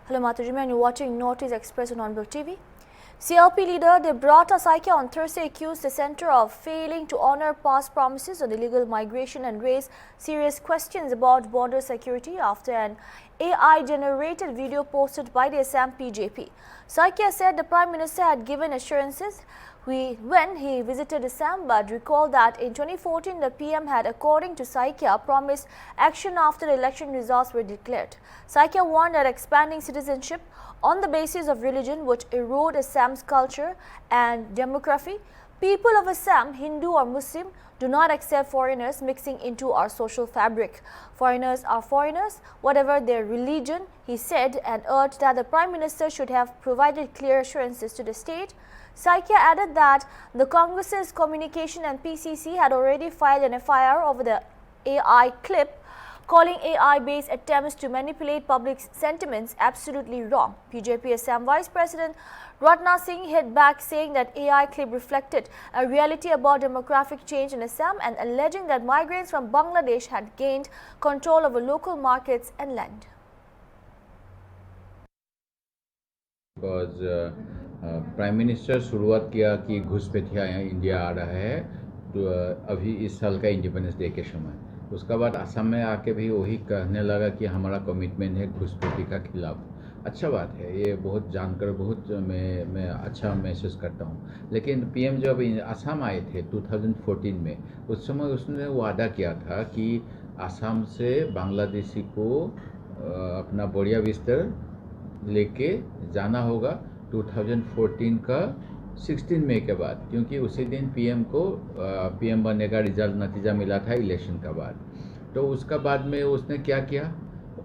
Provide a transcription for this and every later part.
Hello Mataji, and you're watching Northeast Express on Onbrook TV. CLP leader Debrata Saikia on Thursday accused the centre of failing to honour past promises on illegal migration and raised serious questions about border security after an AI-generated video posted by the Assam PJP. Saikia said the Prime Minister had given assurances when he visited Assam, but recalled that in 2014 the PM had, according to Saikia, promised action after the election results were declared. Saikia warned that expanding citizenship on the basis of religion would erode Assam's culture and demography. People of Assam, Hindu or Muslim, do not accept foreigners mixing into our social fabric. Foreigners are foreigners, whatever their religion, he said, and urged that the Prime Minister should have provided clear assurances to the state. Saikia added that the Congress's Communication and PCC had already filed an FIR over the AI clip, calling AI-based attempts to manipulate public sentiments absolutely wrong. BJP Assam Vice President Ratna Singh hit back, saying that AI clip reflected a reality about demographic change in Assam and alleging that migrants from Bangladesh had gained control over local markets and land. Because prime minister शुरुआत किया कि घुसपैठिया India आ रहा है तो अभी इस साल का इंडिपेंडेंस डे के समय, उसका बाद असम में आके भी वही कहने लगा कि हमारा कमिटमेंट है घुसपैठी का खिलाफ। अच्छा बात है, ये बहुत जानकर बहुत मैं अच्छा महसूस करता हूँ। लेकिन पीएम जब असम आए थे 2014 में, उस समय उसने वादा किया था कि असम से बांग्लादेशी को अपना बढ़िया बिस्तर लेके जाना होगा 2014 का 16 मई के बाद, क्योंकि उसी दिन पीएम को पीएम बनने का रिजल्ट नतीजा मिला था इलेक्शन का बाद। तो उसका बाद में उसने क्या किया,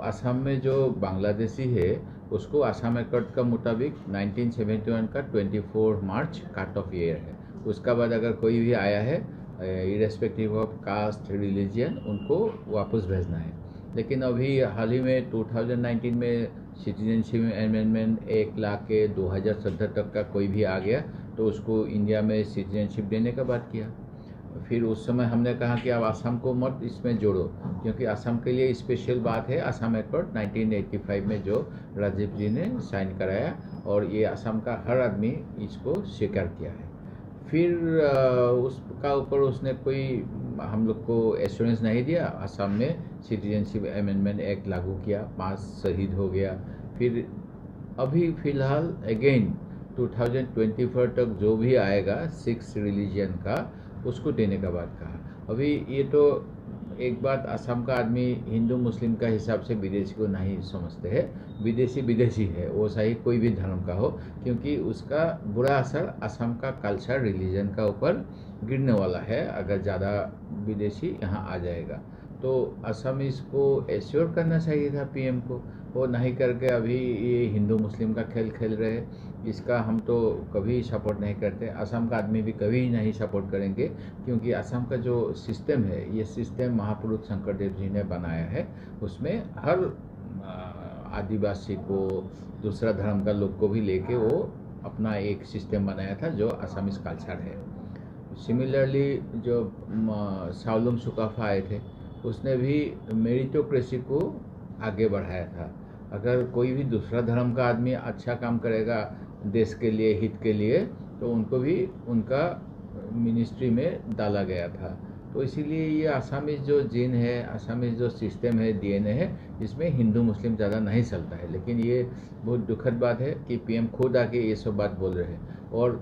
असम में जो बांग्लादेशी है उसको असम एक्ट का मुताबिक 1971 का 24 मार्च कट ऑफ ईयर है। उसका बाद अगर कोई भी आया है इरेस्पेक्टिव ऑफ कास्ट रिलीजन, उनको वापस भेजना है। लेकिन अभी हाल ही में 2019 में सिटीजनशिप अमेंडमेंट 1 लाख के 2017 तक का कोई भी आ गया तो उसको इंडिया में सिटीजनशिप देने का बात किया। फिर उस समय हमने कहा कि अब असम को मत इसमें जोड़ो, क्योंकि असम के लिए स्पेशल बात है असम एक्ट 1985 में जो राजीव जी ने साइन कराया, और ये असम का हर आदमी इसको स्वीकार किया है। फिर उसका ऊपर उसने कोई हम लोग को एश्योरेंस नहीं दिया। असम में सिटीजनशिप अमेंडमेंट एक्ट लागू किया, 5 शहीद हो गया। फिर अभी फ़िलहाल अगेन 2024 तक जो भी आएगा 6 रिलीजन का, उसको देने का बात कहा। अभी ये तो एक बात, असम का आदमी हिंदू मुस्लिम का हिसाब से विदेशी को नहीं समझते हैं। विदेशी विदेशी है, वो चाहे कोई भी धर्म का हो, क्योंकि उसका बुरा असर असम का कल्चर रिलीजन का ऊपर गिरने वाला है अगर ज़्यादा विदेशी यहाँ आ जाएगा। तो असम इसको एश्योर करना चाहिए था पीएम को, वो नहीं करके अभी ये हिंदू मुस्लिम का खेल खेल रहे हैं। इसका हम तो कभी सपोर्ट नहीं करते, असम का आदमी भी कभी नहीं सपोर्ट करेंगे, क्योंकि असम का जो सिस्टम है, ये सिस्टम महापुरुष शंकरदेव जी ने बनाया है। उसमें हर आदिवासी को, दूसरा धर्म का लोग को भी लेके वो अपना एक सिस्टम बनाया था जो असमीज कल्चर है। सिमिलरली जो सावलुम सुकाफा आए थे, उसने भी मेरिटोक्रेसी को आगे बढ़ाया था। अगर कोई भी दूसरा धर्म का आदमी अच्छा काम करेगा देश के लिए, हित के लिए, तो उनको भी उनका मिनिस्ट्री में डाला गया था। तो इसीलिए ये आसामीज जो जीन है, आसामीज जो सिस्टम है, डीएनए है, इसमें हिंदू मुस्लिम ज़्यादा नहीं चलता है। लेकिन ये बहुत दुखद बात है कि पीएम खुद आके ये सब बात बोल रहे हैं। और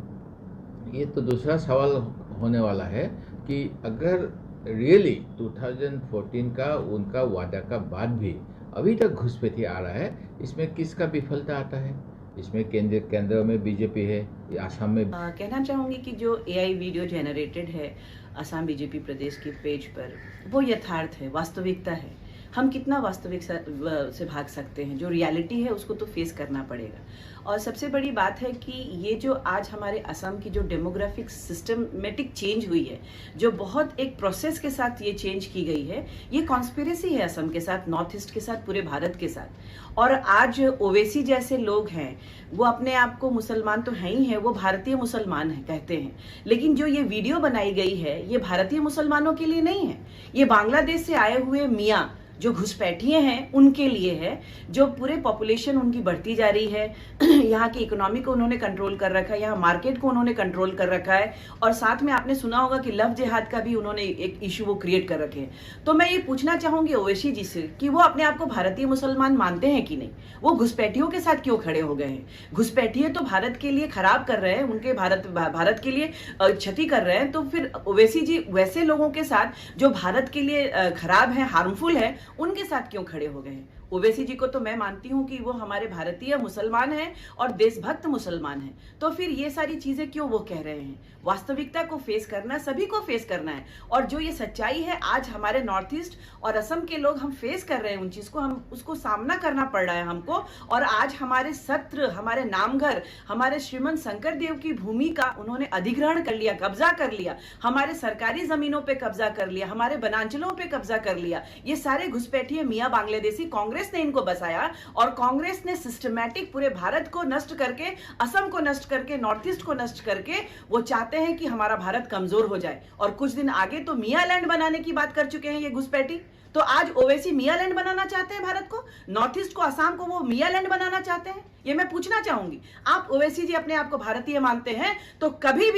ये तो दूसरा सवाल होने वाला है कि अगर रियली 2014 का उनका वादा का बाद भी अभी तक घुसपैठी आ रहा है, इसमें किसका विफलता आता है? इसमें केंद्र में बीजेपी है, असम में कहना चाहूँगी कि जो एआई वीडियो जनरेटेड है असम बीजेपी प्रदेश के पेज पर, वो यथार्थ है, वास्तविकता है। हम कितना वास्तविक से भाग सकते हैं, जो रियलिटी है उसको तो फेस करना पड़ेगा। और सबसे बड़ी बात है कि ये जो आज हमारे असम की जो डेमोग्राफिक सिस्टमेटिक चेंज हुई है, जो बहुत एक प्रोसेस के साथ ये चेंज की गई है, ये कॉन्स्पिरेसी है असम के साथ, नॉर्थ ईस्ट के साथ, पूरे भारत के साथ। और आज ओवैसी जैसे लोग हैं, वो अपने आप को मुसलमान तो हैं ही हैं, वो भारतीय मुसलमान है कहते हैं, लेकिन जो ये वीडियो बनाई गई है ये भारतीय मुसलमानों के लिए नहीं है। ये बांग्लादेश से आए हुए मियाँ जो घुसपैठिए हैं उनके लिए है, जो पूरे पॉपुलेशन उनकी बढ़ती जा रही है, यहाँ की इकोनॉमी को उन्होंने कंट्रोल कर रखा है, यहाँ मार्केट को उन्होंने कंट्रोल कर रखा है, और साथ में आपने सुना होगा कि लव जिहाद का भी उन्होंने एक इशू वो क्रिएट कर रखे हैं। तो मैं ये पूछना चाहूंगी ओवैसी जी से कि वो अपने आप को भारतीय मुसलमान मानते हैं कि नहीं, वो घुसपैठियों के साथ क्यों खड़े हो गए हैं? घुसपैठिए तो भारत के लिए खराब कर रहे हैं, उनके भारत के लिए क्षति कर रहे हैं, तो फिर ओवैसी जी वैसे लोगों के साथ जो भारत के लिए खराब है, हार्मफुल है, उनके साथ क्यों खड़े हो गए हैं? ओवैसी जी को तो मैं मानती हूं कि वो हमारे भारतीय मुसलमान हैं और देशभक्त मुसलमान हैं, तो फिर ये सारी चीजें क्यों वो कह रहे हैं? वास्तविकता को फेस करना, सभी को फेस करना है, और जो ये सच्चाई है आज हमारे नॉर्थ ईस्ट और असम के लोग हम फेस कर रहे हैं, उन चीज को हम उसको सामना करना पड़ रहा है हमको। और आज हमारे सत्र, हमारे नामघर, हमारे श्रीमंत शंकर देव की भूमि का उन्होंने अधिग्रहण कर लिया, कब्जा कर लिया, हमारे सरकारी जमीनों पे कब्जा कर लिया, हमारे वनांचलों पे कब्जा कर लिया। ये सारे घुसपैठिए मियां बांग्लादेशी कांग्रेस ने इनको बसाया, और कांग्रेस ने सिस्टमैटिक पूरे भारत को नष्ट करके, असम को नष्ट करके, नॉर्थ ईस्ट को नष्ट करके वो चाहते हैं कि हमारा भारत कमजोर हो जाए। और कुछ दिन आगे तो मियां लैंड बनाने की बात कर चुके हैं ये घुसपैठी। तो आज ओवैसी मियां लैंड बनाना चाहते हैं भारत को, नॉर्थ ईस्ट को, असम को वो मियां लैंड बनाना चाहते हैं। ये मैं पूछना चाहूंगी, आप ओवैसी जी अपने आप को भारतीय मानते हैं तो कभी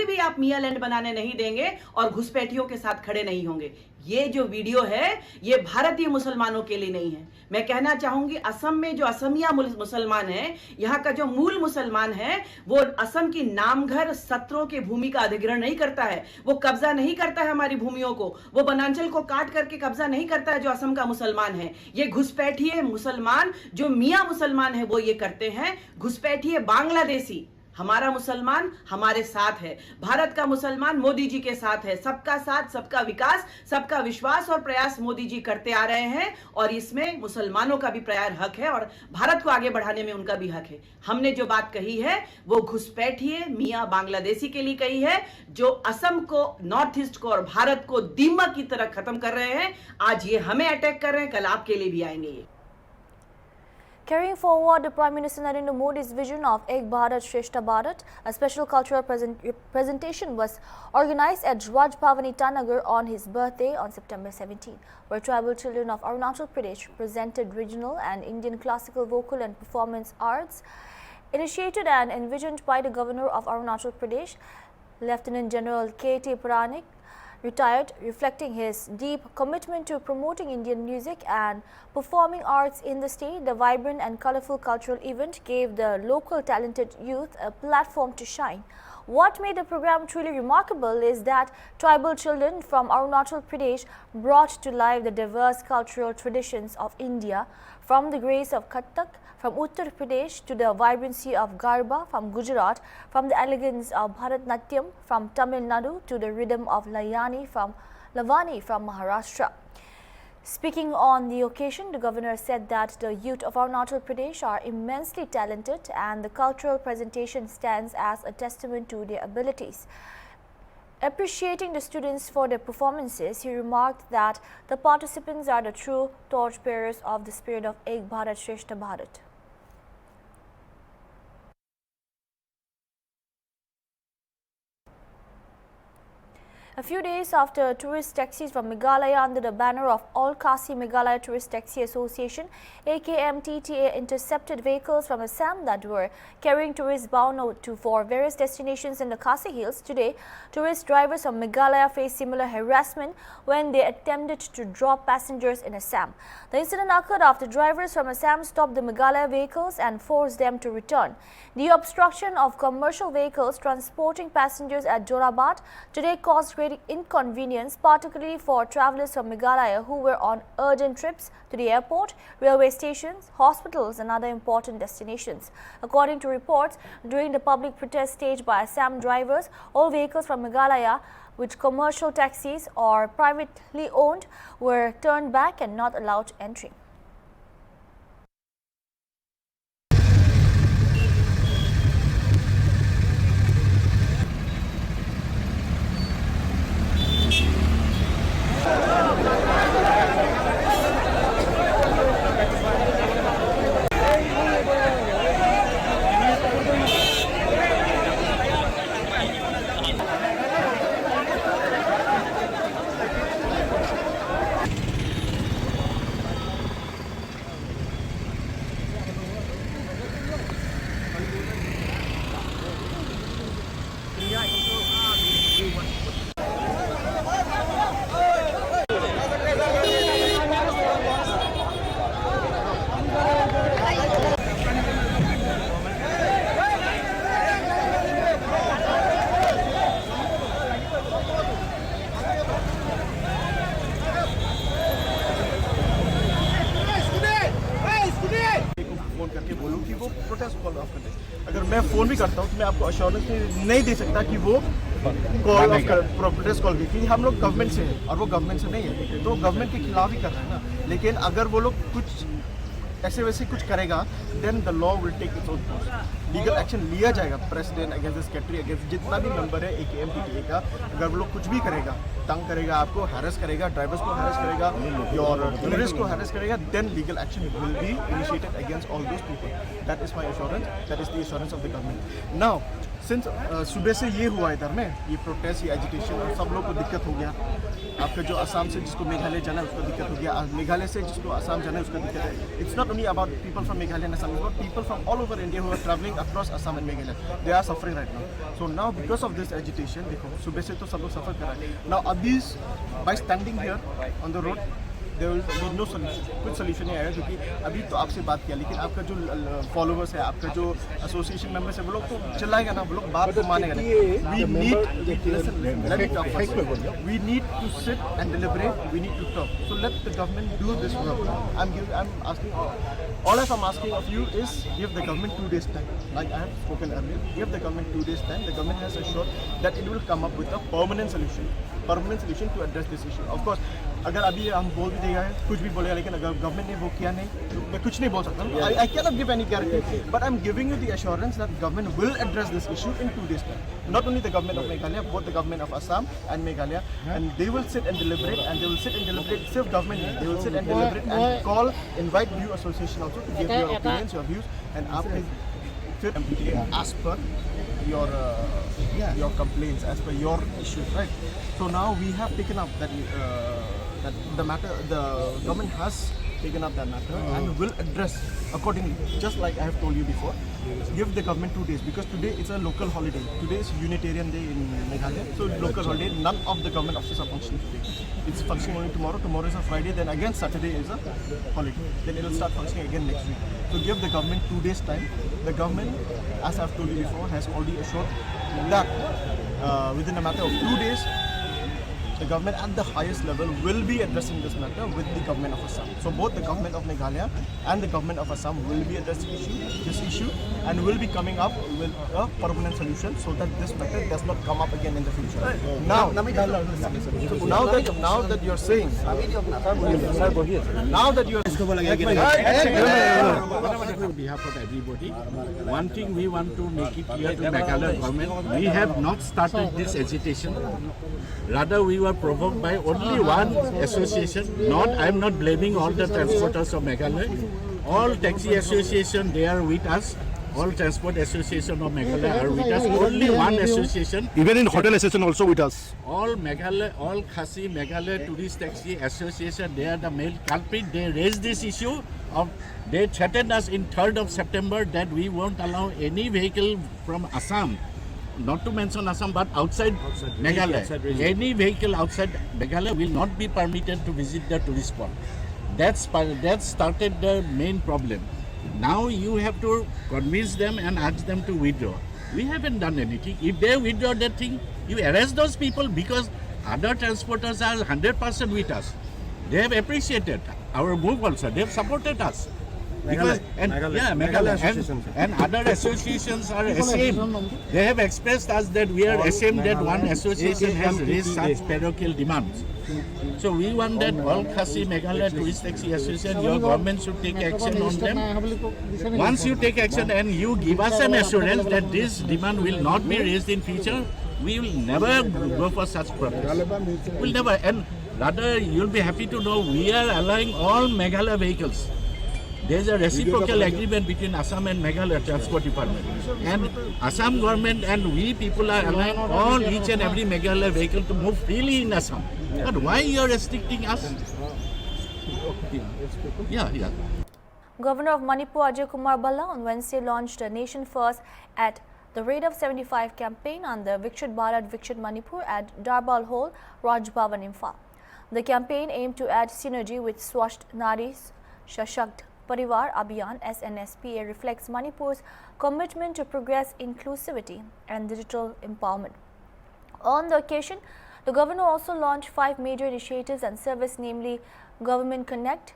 भी आप मियां लैंड बनाने नहीं देंगे और घुसपैठियों के साथ खड़े नहीं होंगे। ये जो वीडियो है ये भारतीय मुसलमानों के लिए नहीं है। मैं कहना चाहूंगी असम में जो असमिया मुसलमान हैं, यहाँ का जो मूल मुसलमान है, वो असम की नामघर सत्रों की भूमि का अधिग्रहण नहीं करता है, वो कब्जा नहीं करता है हमारी भूमियों को, वो वनांचल को काट करके कब्जा नहीं करता है जो असम का मुसलमान है। ये घुसपैठिए मुसलमान जो मियां मुसलमान है वो ये करते हैं। घुसपैठिए बांग्लादेशी, हमारा मुसलमान हमारे साथ है, भारत का मुसलमान मोदी जी के साथ है। सबका साथ, सबका विकास, सबका विश्वास और प्रयास मोदी जी करते आ रहे हैं, और इसमें मुसलमानों का भी प्रयास हक है और भारत को आगे बढ़ाने में उनका भी हक है। हमने जो बात कही है वो घुसपैठिए मियां बांग्लादेशी के लिए कही है, जो असम को, नॉर्थ ईस्ट को और भारत को दीमक की तरह खत्म कर रहे हैं। आज ये हमें अटैक कर रहे हैं, कल आपके लिए भी आएंगे ये। Carrying forward the Prime Minister Narendra Modi's vision of Ek Bharat Shrestha Bharat, a special cultural presentation was organized at Raj Bhavan Itanagar on his birthday on September 17, where tribal children of Arunachal Pradesh presented regional and Indian classical vocal and performance arts. Initiated and envisioned by the Governor of Arunachal Pradesh, Lieutenant General K.T. Puranik, retired, reflecting his deep commitment to promoting Indian music and performing arts in the state. The vibrant and colorful cultural event gave the local talented youth a platform to shine. What made the program truly remarkable is that tribal children from Arunachal Pradesh brought to life the diverse cultural traditions of India, from the grace of Kathak from Uttar Pradesh to the vibrancy of Garba from Gujarat, from the elegance of Bharatnatyam from Tamil Nadu to the rhythm of Lavani from Maharashtra. Speaking on the occasion, the Governor said that the youth of Arunachal Pradesh are immensely talented and the cultural presentation stands as a testament to their abilities. Appreciating the students for their performances, he remarked that the participants are the true torchbearers of the spirit of Ek Bharat Shrestha Bharat. A few days after tourist taxis from Meghalaya under the banner of All Khasi Meghalaya Tourist Taxi Association (AKMTTA) intercepted vehicles from Assam that were carrying tourists bound for various destinations in the Khasi Hills, today tourist drivers from Meghalaya faced similar harassment when they attempted to drop passengers in Assam. The incident occurred after drivers from Assam stopped the Meghalaya vehicles and forced them to return. The obstruction of commercial vehicles transporting passengers at Jorabad today caused great inconvenience, particularly for travellers from Meghalaya who were on urgent trips to the airport, railway stations, hospitals and other important destinations. According to reports, during the public protest staged by Assam drivers, all vehicles from Meghalaya, which commercial taxis or privately owned, were turned back and not allowed entry. Phone करके बोलूँ कि वो protest call of कर दे। अगर मैं phone भी करता हूँ तो मैं आपको अश्योरेंस नहीं दे सकता कि वो कॉल ऑफ कर प्रोटेस्ट कॉल की, क्योंकि हम लोग गवर्नमेंट से हैं और वो गवर्नमेंट से नहीं है, तो गवर्नमेंट के खिलाफ ही कर रहे हैं ना। लेकिन अगर वो लोग कुछ ऐसे वैसे कुछ करेगा, then the law will take its own course. Legal action लिया जाएगा president against the secretary against जितना भी मेंबर है AKMPTA का। अगर वो लोग कुछ भी करेगा, तंग करेगा, आपको हैरेस करेगा, ड्राइवर्स को हैरेस करेगा और टूरिस्ट को हैरेस करेगा, then legal action will be initiated against all those people. That is my assurance, that is the assurance of the government. Now since सुबह से ये हुआ इधर में, ये प्रोटेस्ट, ये एजिटेशन, और सब लोग को दिक्कत हो गया। आपका जो असम से जिसको मेघालय जाना है उसको दिक्कत हो गया, मेघालय से जिसको असम जाना है उसको दिक्कत है। It's not only about people from Meghalaya and Assam, it's about people from all over India who are travelling across Assam and Meghalaya. They are suffering right now. So now because of this agitation, देखो सुबह से तो सब लोग सफर कर रहे हैं। नाउ अभी by standing here on the road there will be no solution, कुछ सोल्यूशन नहीं आएगा, क्योंकि अभी तो आपसे बात किया, लेकिन आपका जो फॉलोवर्स है, आपका जो एसोसिएशन मेंबर्स है, वो लोग तो चिल्लाएगा ना, वो लोग बात को मानेगा नहीं। We need to sit and deliberate, we need to talk, so let the government do this work. I am asking, all I'm asking of you is give the government 2 days time, like I have spoken earlier. Give the government 2 days time. The government has assured that it will come up with a permanent solution to address this issue. Of course, अगर अभी हम बोल भी देगा, कुछ भी बोलेगा, लेकिन अगर गवर्नमेंट ने वो किया नहीं तो मैं कुछ नहीं बोल सकता। I cannot give any guarantee, but I'm giving you the assurance that government will address this issue in 2 days time. Not only the government of Meghalaya, both the government of Assam and Meghalaya, and they will sit and deliberate, and they will sit and deliberate. Self government, they will sit and deliberate and call, invite view association also to give your opinions, your views, and after fit as per your complaints, as per your issues, right? So now we have taken up that the matter, the government has taken up that matter and will address accordingly, just like I have told you before. Give the government 2 days, because today it's a local holiday. Today is Unitarian Day in Meghalaya, so local holiday. None of the government offices are functioning today. It's functioning only tomorrow. Tomorrow is a Friday, then again Saturday is a holiday. Then it will start functioning again next week. So give the government 2 days time. The government, as I've told you before, has already assured that within a matter of 2 days, the government at the highest level will be addressing this matter with the government of Assam. So both the government of Meghalaya and the government of Assam will be addressing this issue and will be coming up with a permanent solution so that this matter does not come up again in the future. Now that you're saying, now that you're on behalf of everybody, one thing we want to make it clear to Meghalaya government, we have not started this agitation. Rather, we were provoked by only one association. I am not blaming all the transporters of Meghalaya. All taxi association, they are with us. All transport association of Meghalaya are with us. Only one association. Even in hotel association also with us. All Meghalaya, all Khasi Meghalaya Tourist Taxi Association, they are the main culprit. They raised this issue they threatened us in 3rd of September that we won't allow any vehicle from Assam, not to mention Assam, but outside Meghalaya. Any vehicle outside Meghalaya will not be permitted to visit the tourist spot. That started the main problem. Now you have to convince them and ask them to withdraw. We haven't done anything. If they withdraw that thing, you arrest those people, because other transporters are 100% with us. They have appreciated our move also. They have supported us. Meghalaya and other associations are ashamed. They have expressed us that we are ashamed that one association has raised such parochial demands. So we want that all Khasi Meghalaya Tourist Taxi Association, your government should take action on them. Once you take action and you give us an assurance that this demand will not be raised in future, we will never go for such protest. We'll never. And rather, you'll be happy to know we are allowing all Meghalaya vehicles. There is a reciprocal agreement between Assam and Meghalaya Transport Department. And Assam government and we people are allowing all each and every Meghalaya vehicle to move freely in Assam. But why you are restricting us? Yeah. Governor of Manipur Ajay Kumar Bhalla on Wednesday launched a Nation First at the Rate of 75 campaign under Viksit Bharat Viksit Manipur at Darbal Hall, Raj Bhavan, Imphal. The campaign aimed to add synergy with Swasth Nari Shashakt Parivar Abhiyan SNSPA reflects Manipur's commitment to progress, inclusivity and digital empowerment. On the occasion, the governor also launched 5 major initiatives and services, namely Government Connect,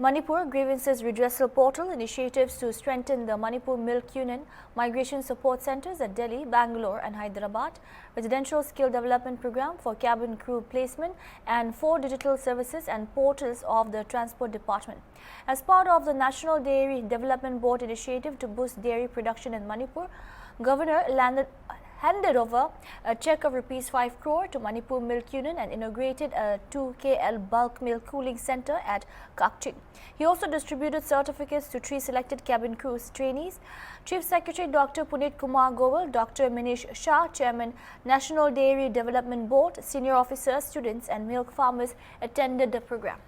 Manipur Grievances Redressal Portal initiatives to strengthen the Manipur Milk Union migration support centers at Delhi, Bangalore and Hyderabad, residential skill development program for cabin crew placement and 4 digital services and portals of the Transport Department. As part of the National Dairy Development Board initiative to boost dairy production in Manipur, Governor handed over a cheque of ₹5 crore to Manipur Milk Union and inaugurated a 2 KL bulk milk cooling center at Kakching. He also distributed certificates to 3 selected cabin crew trainees. Chief Secretary Dr. Puneet Kumar Goel, Dr. Minish Shah, Chairman, National Dairy Development Board, senior officers, students and milk farmers attended the program.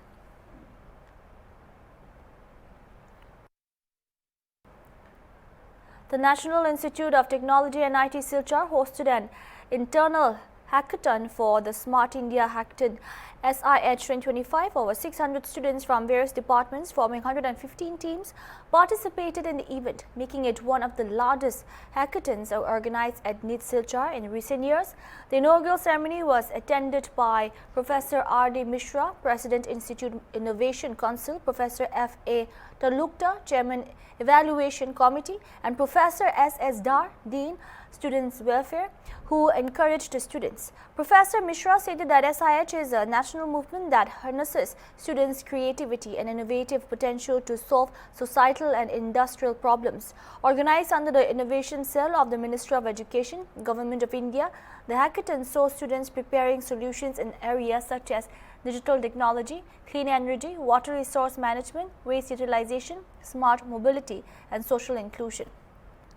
The National Institute of Technology NIT Silchar hosted an internal hackathon for the Smart India Hackathon SIH 2025. Over 600 students from various departments forming 115 teams participated in the event, making it one of the largest hackathons organized at NIT Silchar in recent years. The inaugural ceremony was attended by Professor R.D. Mishra, President Institute Innovation Council, Professor F.A. Talukta, Chairman Evaluation Committee, and Professor S.S. Dar, Dean, Students' Welfare, who encouraged the students. Professor Mishra stated that SIH is a national movement that harnesses students' creativity and innovative potential to solve societal and industrial problems. Organized under the Innovation Cell of the Ministry of Education, Government of India, the hackathon saw students preparing solutions in areas such as digital technology, clean energy, water resource management, waste utilization, smart mobility, and social inclusion.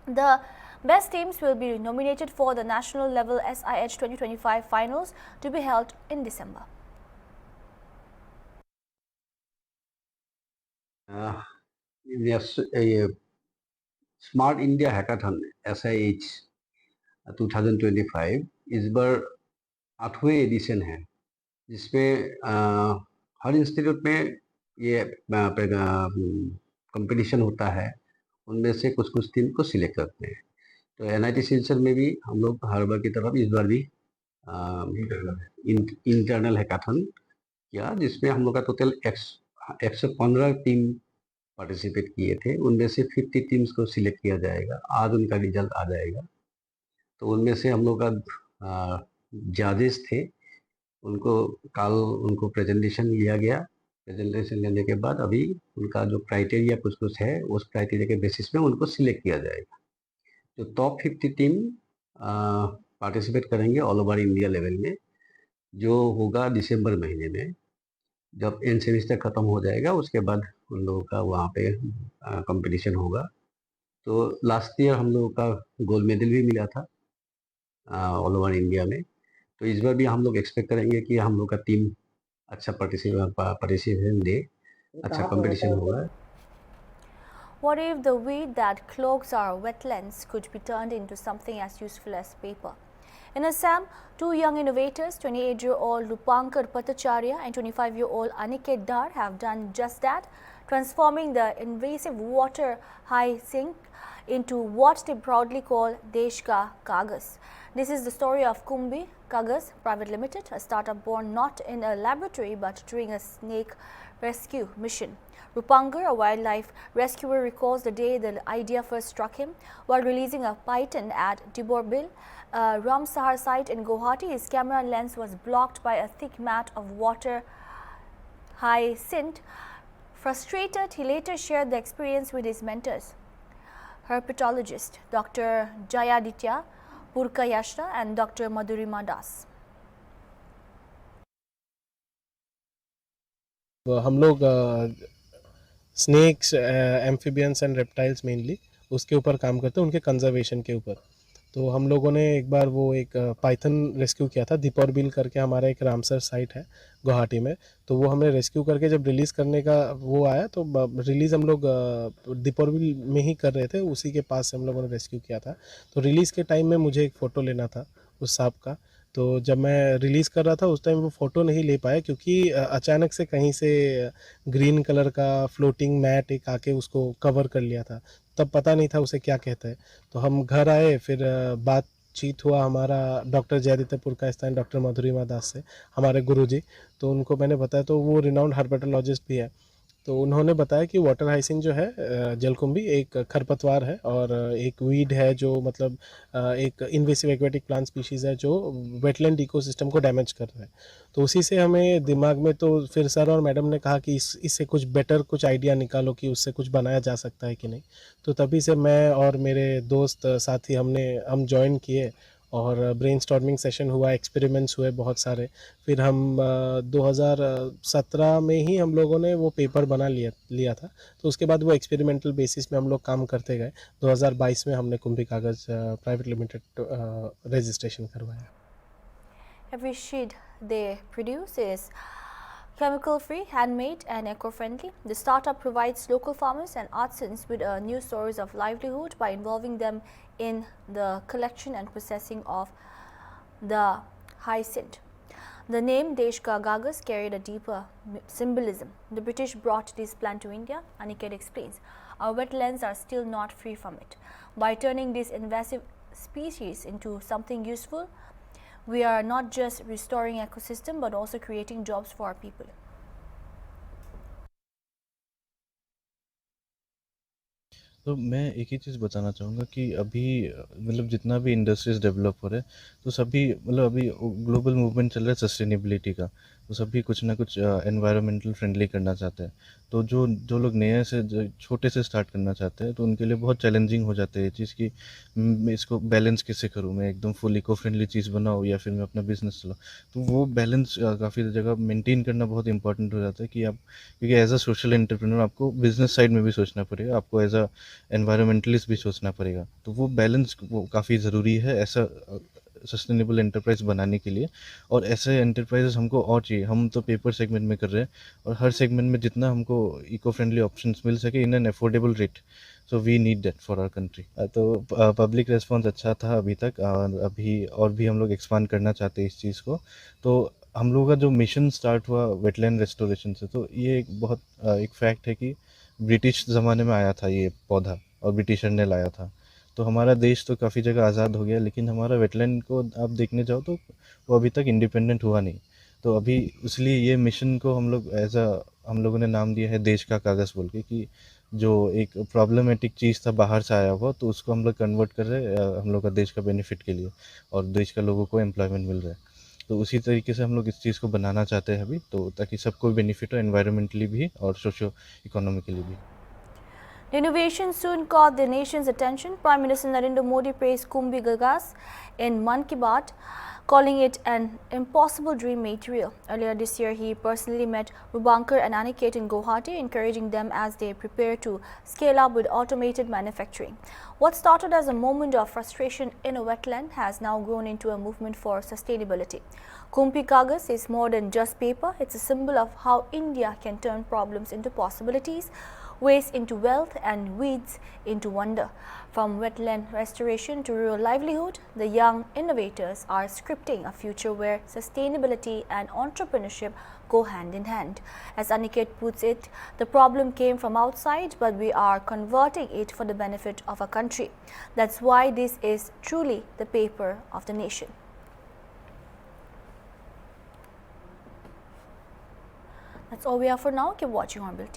The best teams will be nominated for the national level SIH 2025 finals to be held in December. Yes, Smart India Hackathon SIH 2025 इस बार 8वें addition है, जिसमें हर institute में ये competition होता है। उनमें से कुछ टीम को सिलेक्ट करते हैं। तो NIT सिलचर में भी हम लोग हर बार की तरफ इस बार भी इंटरनल हैकाथन किया, जिसमें हम लोग का टोटल 115 टीम पार्टिसिपेट किए थे। उनमें से 50 टीम्स को सिलेक्ट किया जाएगा। आज उनका रिजल्ट आ जाएगा। तो उनमें से हम लोग का जजेस थे, उनको प्रेजेंटेशन लिया गया। प्रेजेंटेशन लेने के बाद अभी उनका जो क्राइटेरिया कुछ है, उस क्राइटेरिया के बेसिस में उनको सिलेक्ट किया जाएगा। जो टॉप 50 टीम पार्टिसिपेट करेंगे ऑल ओवर इंडिया लेवल में, जो होगा दिसंबर महीने में। जब एंड सेमेस्टर ख़त्म हो जाएगा, उसके बाद उन लोगों का वहाँ पे कंपटीशन होगा। तो लास्ट ईयर हम लोगों का गोल्ड मेडल भी मिला था ऑल ओवर इंडिया में। तो इस बार भी हम लोग एक्सपेक्ट करेंगे कि हम लोग का टीम अच्छा पार्टिसिपेशन दे, अच्छा कंपटीशन होगा। What if the weed that clogs our wetlands could be turned into something as useful as paper? In Assam, 2 young innovators, 28-year-old Rupankar Bhattacharya and 25-year-old Aniket Dar, have done just that, transforming the invasive water hyacinth into what they proudly call Desh Ka Kagas. This is the story of Kumbi Kagas Private Limited, a startup born not in a laboratory but during a snake rescue mission. Rupankar, a wildlife rescuer, recalls the day the idea first struck him. While releasing a python at Diborbil, a Ramsahar site in Guwahati, his camera lens was blocked by a thick mat of water hyacinth. Frustrated, he later shared the experience with his mentors, herpetologist Dr. Jayaditya Purkayashna and Dr. Madhurima Das. हम लोग snakes, amphibians and reptiles mainly उसके ऊपर काम करते हैं, उनके conservation के ऊपर। तो हम लोगों ने एक बार वो एक पाइथन रेस्क्यू किया था। दीपौरबिल करके हमारा एक रामसर साइट है गुवाहाटी में, तो वो हमने रेस्क्यू करके जब रिलीज़ करने का वो आया, तो रिलीज़ हम लोग दीपौरबिल में ही कर रहे थे, उसी के पास से हम लोगों ने रेस्क्यू किया था। तो रिलीज़ के टाइम में मुझे एक फ़ोटो लेना था उस सांप का। तो जब मैं रिलीज़ कर रहा था उस टाइम वो फ़ोटो नहीं ले पाया, क्योंकि अचानक से कहीं से ग्रीन कलर का फ्लोटिंग मैट एक आके उसको कवर कर लिया था। तब पता नहीं था उसे क्या कहते हैं। तो हम घर आए, फिर बातचीत हुआ हमारा डॉक्टर जयादित्य पुरकायस्तान, डॉक्टर मधुरिमा दास से, हमारे गुरुजी। तो उनको मैंने बताया, तो वो रिनाउंड हर्पेटोलॉजिस्ट भी है। तो उन्होंने बताया कि वाटर हाइसिन जो है जलकुंभी एक खरपतवार है और एक वीड है जो मतलब एक इन्वेसिव एक्वेटिक प्लांट स्पीशीज़ है जो वेटलैंड इकोसिस्टम को डैमेज कर रहा है। तो उसी से हमें दिमाग में तो फिर सर और मैडम ने कहा कि इससे कुछ बेटर कुछ आइडिया निकालो कि उससे कुछ बनाया जा सकता है कि नहीं। तो तभी से मैं और मेरे दोस्त साथी हम ज्वाइन किए और ब्रेनस्टॉर्मिंग सेशन हुआ, एक्सपेरिमेंट्स हुए बहुत सारे। फिर हम 2017 में ही हम लोगों ने वो पेपर बना लिया था। तो उसके बाद वो एक्सपेरिमेंटल बेसिस में हम लोग काम करते गए। 2022 में हमने कुंभी कागज़ प्राइवेट लिमिटेड रजिस्ट्रेशन करवाया। Every sheet they produce is chemical-free, handmade and eco-friendly. The startup provides local farmers and artisans with a new source of livelihood by involving them in the collection and processing of the hyacinth. The name Desh Ka Kaagaz carried a deeper symbolism. The British brought this plant to India, Aniket explains. Our wetlands are still not free from it. By turning this invasive species into something useful, we are not just restoring ecosystem but also creating jobs for our people. तो मैं एक ही चीज़ बताना चाहूँगा कि अभी मतलब जितना भी इंडस्ट्रीज़ डेवलप हो रहे हैं तो सभी मतलब अभी ग्लोबल मूवमेंट चल रहा है सस्टेनेबिलिटी का, तो सभी कुछ ना कुछ एनवायरमेंटल फ्रेंडली करना चाहते हैं। तो जो लोग नए से छोटे से स्टार्ट करना चाहते हैं तो उनके लिए बहुत चैलेंजिंग हो जाता है ये चीज़ कि मैं इसको बैलेंस कैसे करूँ, मैं एकदम फुल इको फ्रेंडली चीज़ बनाऊँ या फिर मैं अपना बिजनेस चलाऊँ। तो वो बैलेंस काफ़ी जगह मेंटेन करना बहुत इंपॉर्टेंट हो जाता है कि आप, क्योंकि एज अ सोशल एंटरप्रेन्योर आपको बिजनेस साइड में भी सोचना पड़ेगा, आपको एज अ एनवायरमेंटलिस्ट भी सोचना पड़ेगा। तो वो बैलेंस वो काफ़ी ज़रूरी है ऐसा सस्टेनेबल एंटरप्राइज बनाने के लिए। और ऐसे एंटरप्राइजेस हमको और चाहिए। हम तो पेपर सेगमेंट में कर रहे हैं और हर सेगमेंट में जितना हमको इको फ्रेंडली ऑप्शंस मिल सके in an affordable rate, so we need that for our country. तो पब्लिक रिस्पॉन्स अच्छा था अभी तक, और अभी और भी हम लोग एक्सपांड करना चाहते हैं इस चीज़ को। तो हम लोगों का जो मिशन स्टार्ट हुआ वेटलैंड रेस्टोरेशन से, तो ये एक बहुत एक फैक्ट है कि ब्रिटिश ज़माने में आया था ये पौधा और ब्रिटिशर ने लाया था। तो हमारा देश तो काफ़ी जगह आज़ाद हो गया, लेकिन हमारा वेटलैंड को आप देखने जाओ तो वो अभी तक इंडिपेंडेंट हुआ नहीं। तो अभी इसलिए ये मिशन को हम लोग हम लोगों ने नाम दिया है देश का कागज़ बोल के, कि जो एक प्रॉब्लमेटिक चीज़ था बाहर से आया हुआ, तो उसको हम लोग कन्वर्ट कर रहे हैं हम लोग का देश का बेनिफिट के लिए, और देश का लोगों को एम्प्लॉयमेंट मिल रहा है। तो उसी तरीके से हम लोग इस चीज़ को बनाना चाहते हैं अभी, तो ताकि सबको बेनिफिट हो, एनवायरमेंटली भी और सोशो इकोनॉमिकली भी। The innovation soon caught the nation's attention. Prime Minister Narendra Modi praised Kumbhi Kaagaz in Mann Ki Baat, calling it an impossible dream made real. Earlier this year, he personally met Rubankar and Aniket in Guwahati, encouraging them as they prepare to scale up with automated manufacturing. What started as a moment of frustration in a wetland has now grown into a movement for sustainability. Kumbhi Kaagaz is more than just paper. It's a symbol of how India can turn problems into possibilities, waste into wealth and weeds into wonder. From wetland restoration to rural livelihood, the young innovators are scripting a future where sustainability and entrepreneurship go hand in hand. As Aniket puts it, the problem came from outside, but we are converting it for the benefit of our country. That's why this is truly the paper of the nation. That's all we have for now. Keep watching Hornbill TV.